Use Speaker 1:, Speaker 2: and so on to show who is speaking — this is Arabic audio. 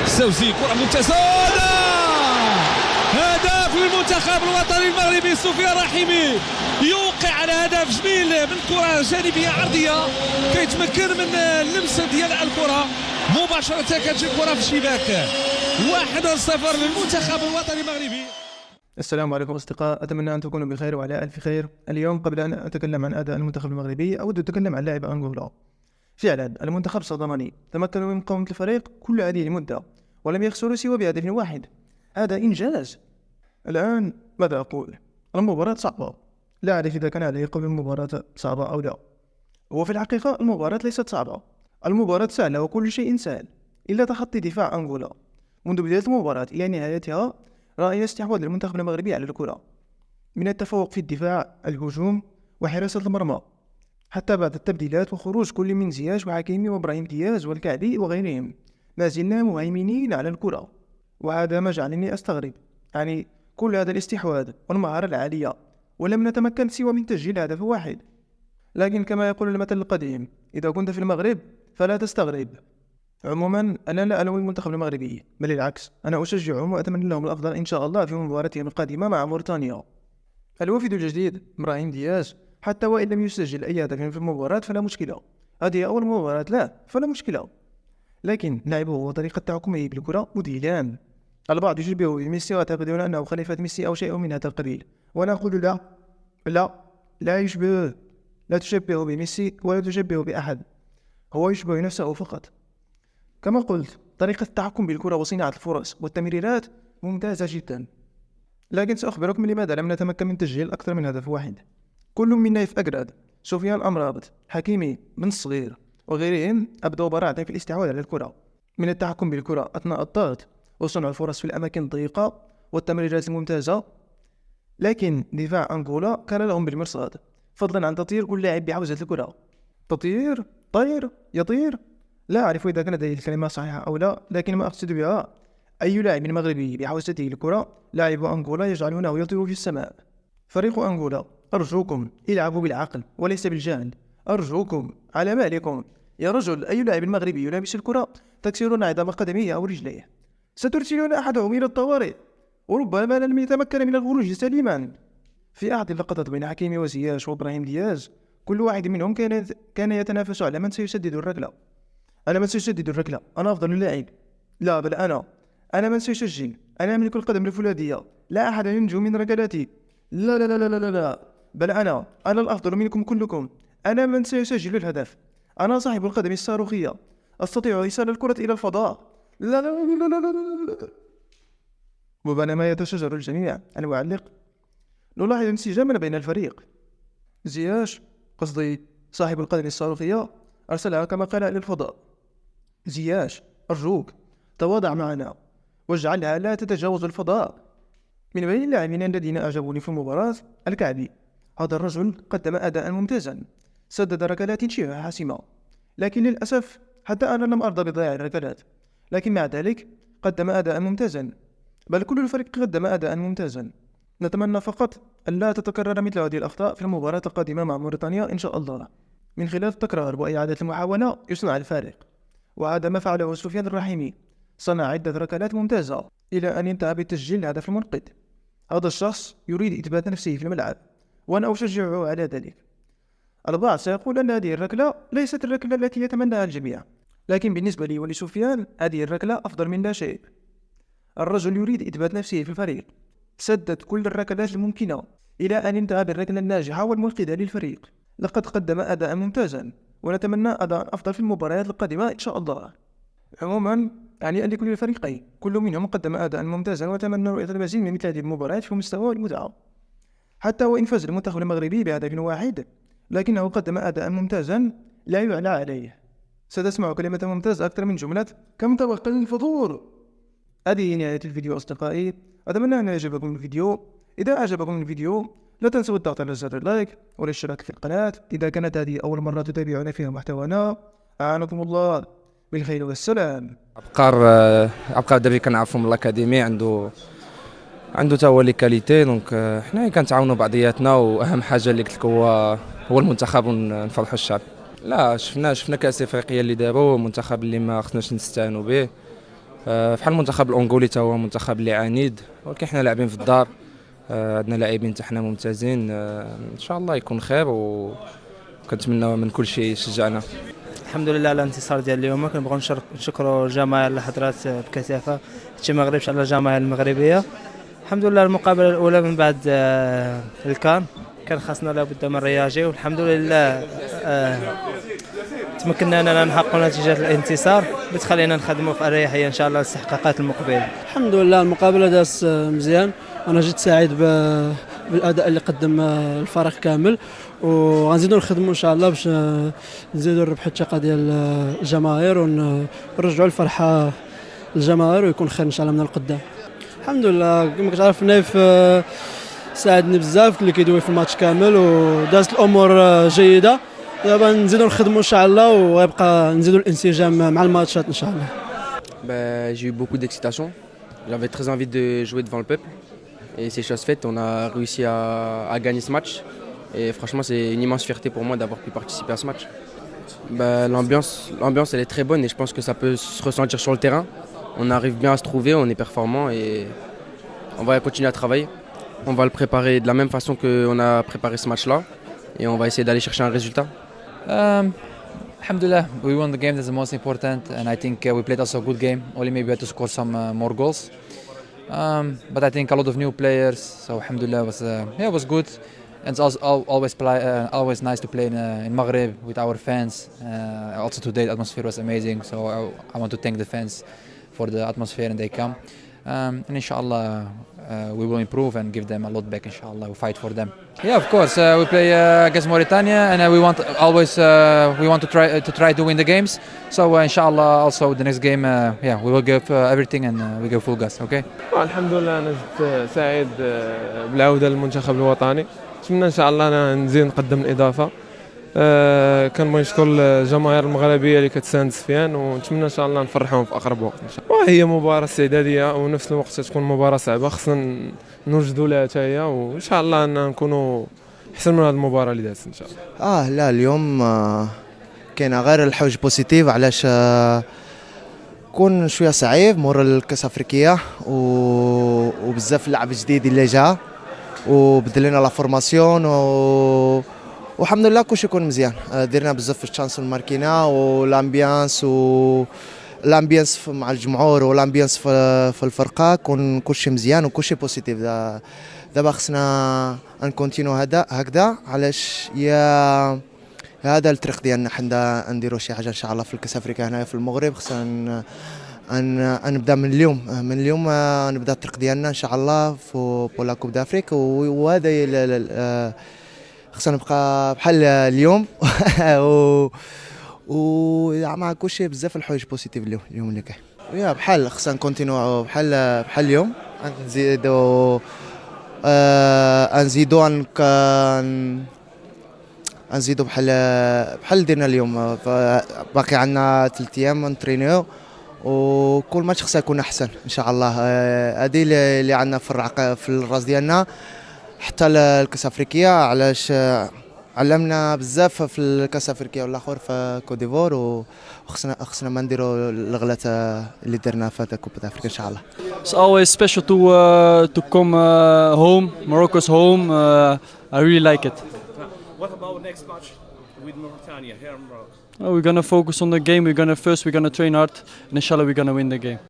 Speaker 1: السوسي كرة ممتازة، هدف للمنتخب الوطني المغربي. سفيان رحيمي يوقع على هدف جميل من كرة جانبية عرضية، كيتمكن من اللمس ديال الكرة مباشرة، كتجي الكرة في الشباك. 1-0 للمنتخب الوطني المغربي.
Speaker 2: السلام عليكم أصدقاء، أتمنى أن تكونوا بخير وعلى ألف خير. اليوم قبل أن أتكلم عن أداء المنتخب المغربي أود أن أتكلم عن لاعب أنغولا. فعلا المنتخب صدمني، تمكنوا من مقاومة الفريق كل هذه المدة ولم يخسروا سوى بهدف واحد، هذا إنجاز. الآن ماذا أقول؟ المباراة صعبة، لا أعرف إذا كان علي قول المباراة صعبة أو لا. وفي الحقيقة المباراة ليست صعبة، المباراة سهلة وكل شيء سهل إلا تخطي دفاع أنغولا. منذ بداية المباراة إلى نهايتها رأينا استحواذ المنتخب المغربي على الكرة، من التفوق في الدفاع، الهجوم وحراسة المرمى، حتى بعد التبديلات وخروج كل من زياش وحكيمي وإبراهيم دياز والكعبي وغيرهم ما زلنا مهيمنين على الكرة. وهذا ما جعلني أستغرب، يعني كل هذا الاستحواذ والمهارة العالية ولم نتمكن سوى من تسجيل هدف واحد. لكن كما يقول المثل القديم، إذا كنت في المغرب فلا تستغرب. عموما أنا لا ألوم المنتخب المغربي، بل العكس، أنا أشجعهم وأتمنى لهم الأفضل إن شاء الله في مباراتهم القادمة مع موريتانيا. الوافد الجديد إبراهيم دياز، حتى وإن لم يسجل أي هدف في المباراة فلا مشكلة، هذه أول مباراة لا فلا مشكلة. لكن لعبه وطريقة تحكمه بالكرة مذهلان. البعض يشبهه بميسي ويعتقدون أنه خليفة ميسي أو شيء من هذا القبيل، وأنا أقول لا لا لا يشبه، لا تشبهه بميسي ولا تشبهه بأحد، هو يشبه نفسه فقط. كما قلت، طريقة التحكم بالكرة وصناعة الفرص والتمريرات ممتازة جدا. لكن سأخبركم لماذا لم نتمكن من تسجيل أكثر من هدف واحد. كل من نايف أقراد، سفيان أمرابط، حكيمي بن الصغير وغيرهم أبدوا براعة في الاستحواذ على الكرة، من التحكم بالكرة أثناء الضغط وصنع الفرص في الأماكن الضيقة والتمريرات الممتازة. لكن دفاع أنغولا كان لهم بالمرصاد، فضلا عن تطير كل لاعب بحوزة الكرة. تطير؟ طير؟ يطير؟ لا أعرف إذا كانت هذه الكلمة صحيحة أو لا، لكن ما أقصد بها أي لاعب مغربي بحوزته الكرة لاعب أنغولا يجعلونه يطير في السماء. فريق أنغولا، أرجوكم العبوا بالعقل وليس بالجهل، أرجوكم على مالكم. يا رجل، أي لاعب مغربي يلامس الكرة تكسرون عظام قدميه أو رجليه، سترسلون أحدهم إلى الطوارئ، وربما لم يتمكن من الخروج سليما. في أحد اللقطات بين حكيمي وزياش وإبراهيم دياز، كل واحد منهم كان يتنافس على من سيسدد الركلة. أنا من سيسدد الركلة، أنا أفضل لاعب. لا، بل أنا من سيسجل، أنا أملك القدم الفولاذية، لا أحد ينجو من ركلاتي. لا لا لا لا لا لا، بل أنا الأفضل منكم كلكم، أنا من سيسجل الهدف، أنا صاحب القدم الصاروخية، أستطيع إيصال الكرة إلى الفضاء. لا لا لا لا لا لا. وبينما يتشجر الجميع، أنا أعلق، نلاحظ انسجاما بين الفريق. زياش، قصدي صاحب القدم الصاروخية، أرسلها كما قال إلى الفضاء. زياش، أرجوك تواضع معنا واجعلها لا تتجاوز الفضاء. من بين اللاعبين الذين أعجبوني في المباراة الكعبي، هذا الرجل قدم أداء ممتازا، سدد ركلات شبه حاسمة، لكن للأسف حتى أنا لم أرضى بضياع الركلات، لكن مع ذلك قدم أداء ممتازا، بل كل الفريق قدم أداء ممتازا. نتمنى فقط أن لا تتكرر مثل هذه الأخطاء في المباراة القادمة مع موريتانيا إن شاء الله. من خلال التكرار وإعادة المحاولة يصنع الفارق، وهذا ما فعله سفيان الرحيمي، صنع عدة ركلات ممتازة إلى أن انتهى بتسجيل الهدف المنقذ. هذا الشخص يريد إثبات نفسه في الملعب، وأنا أشجعه على ذلك. البعض سيقول أن هذه الركلة ليست الركلة التي يتمناها الجميع، لكن بالنسبة لي ولسفيان هذه الركلة أفضل من لا شيء. الرجل يريد إثبات نفسه في الفريق، سدد كل الركلات الممكنة إلى أن انتهى بالركلة الناجحة والمنقذة للفريق. لقد قدم أداء ممتازا، ونتمنى أداء أفضل في المباريات القادمة إن شاء الله. عموما يعني أن لكل الفريقين كل منهم قدم أداء ممتازا، وأتمنى رؤية المزيد من مثل هذه المباريات في مستوى والمتعة. حتى وإن فاز المنتخب المغربي بهدف واحد، لكنه قدم أداء ممتازا لا يعلى عليه. ستسمع كلمة ممتاز أكثر من جملة كم تبقى الفطور. هذه نهاية الفيديو أصدقائي، أتمنى أن يعجبكم الفيديو. إذا أعجبكم الفيديو لا تنسوا الضغط على زر اللايك والاشتراك في القناة إذا كانت هذه أول مرة تتابعون فيها محتوانا. أعانكم الله بالخير والسلام.
Speaker 3: عبقر الدربي كنعرفو من الأكاديمي، عنده تا هو لي كاليتي، دونك حنا كنتعاونوا بعضياتنا، واهم حاجه اللي قلت لك هو المنتخب ونفرحوا الشعب. لا شفنا كاس افريقيا اللي دابا هو منتخب اللي ما خصناش نستهانوا به. بحال المنتخب الانغولي تا هو منتخب اللي عنيد، ولكن حنا لاعبين في الدار. عندنا لاعبين تاعنا ممتازين. ان شاء الله يكون خير، وكنتمنى من كل شيء يشجعنا.
Speaker 4: الحمد لله على الانتصار ديال اليوم. كنبغيو نشكروا الجماهير اللي حضرات بكثافه، هادشي ما غريبش على الجماهير المغربيه. الحمد لله المقابله الاولى من بعد الكان كان خاصنا لابد من الرياجي، والحمد لله تمكنا اننا نحققوا نتيجه الانتصار بتخلينا نخدموا في اريحيه ان شاء الله الاستحقاقات المقبله.
Speaker 5: الحمد لله المقابله دازت مزيان، انا جيت سعيد بالاداء اللي قدم الفريق كامل، وغنزيدوا نخدموا ان شاء الله باش نزيدوا نربحوا الثقه ديال الجماهير ونرجعوا الفرحه للجماهير ويكون خير ان شاء الله من القدام. الحمد لله كما كتعرف نايف ساعدني بزاف اللي كيدوي في الماتش كامل ودازت الامور جيده. دابا نزيدوا نخدموا ان شاء الله ويبقى نزيدوا الانسجام مع الماتشات ان شاء الله.
Speaker 6: J'ai eu beaucoup d'excitation. J'avais très envie de jouer devant le peuple. Et c'est chose faite, on a réussi à gagner ce match. Et franchement, c'est une immense fierté pour moi d'avoir pu participer à ce match. L'ambiance elle est très bonne et je pense que ça peut se ressentir sur le terrain. On arrive bien à se trouver, on est performant et on va continuer à travailler. On va le préparer de la même façon qu'on a préparé ce match-là et on va essayer d'aller chercher un résultat.
Speaker 7: Alhamdulillah, we won the game. That's the most important, and I think we played also a good game. Only maybe we had to score some more goals, but I think a lot of new players. So alhamdulillah, it was good. And it's also always nice to play in Maghreb with our fans. Also today the atmosphere was amazing. So I want to thank the fans for the atmosphere and they come. And inshallah we will improve and give them a lot back. Inshallah, we fight for them. Yeah, of course. We play against Mauritania, and we want always we want to try to win the games. So inshallah, also the next game, we will give everything and we give full gas. Okay.
Speaker 8: الحمد لله انا جد سعيد بالعوده للمنتخب الوطني. نتمنى ان شاء الله نزيد نقدم الاضافه. كنبغي نشكر الجماهير المغربيه اللي كتساند سفيان، ونتمنى ان شاء الله نفرحهم في اقرب وقت ان شاء الله. وهي مباراه استعداديه ونفس الوقت تكون مباراه صعبه، خصنا نوجدوا لها حتى هي، وان شاء الله نكونوا احسن من هذه المباراه اللي دازت ان شاء الله.
Speaker 9: لا اليوم كاين غير الحوج بوزيتيف، علاش كون شويه صعيب مور الكاس افريقيا وبزاف اللعب جديد اللي جا وبدلنا لا فورماسيون والحمد لله كلشي يكون مزيان. درنا بزاف في الشانس ماركينا والامبيانس الامبيانس مع الجمهور والامبيانس في الفرقه كلشي مزيان وكلشي بوزيتيف. دابا خصنا نكونتينيو هكذا، علاش هذا الطريق ديالنا حنا نديروا شي حاجه ان شاء الله في الكاس افريقيا هنايا في المغرب. خصنا نبدا من اليوم نبدا الطريق ديالنا ان شاء الله في لا كوب دافريك، وهذا خصنا نبقى بحال اليوم مع كلشي بزاف الحوايج بوزيتيف اليوم اللي كاين. بحال خصنا نكونتينيو بحال اليوم، نزيدو بحال درنا اليوم. باقي عندنا 3 ايام نترينيو وكل ماتش خصها يكون احسن ان شاء الله. هذه اللي عندنا في الراس ديالنا حتى الكاس افريقيا، علاش علمنا بزاف في الكاس افريقيا والاخر في كوت ديفور، وخصنا ما نديروا الغلط اللي درنا في كوب افريقيا ان شاء الله.
Speaker 5: It's always special to come home. Morocco's home. I really like it.
Speaker 10: What about next match with Mauritania here in Morocco?
Speaker 5: We're gonna focus on the game. We're gonna train hard, and inshallah we're gonna win the game.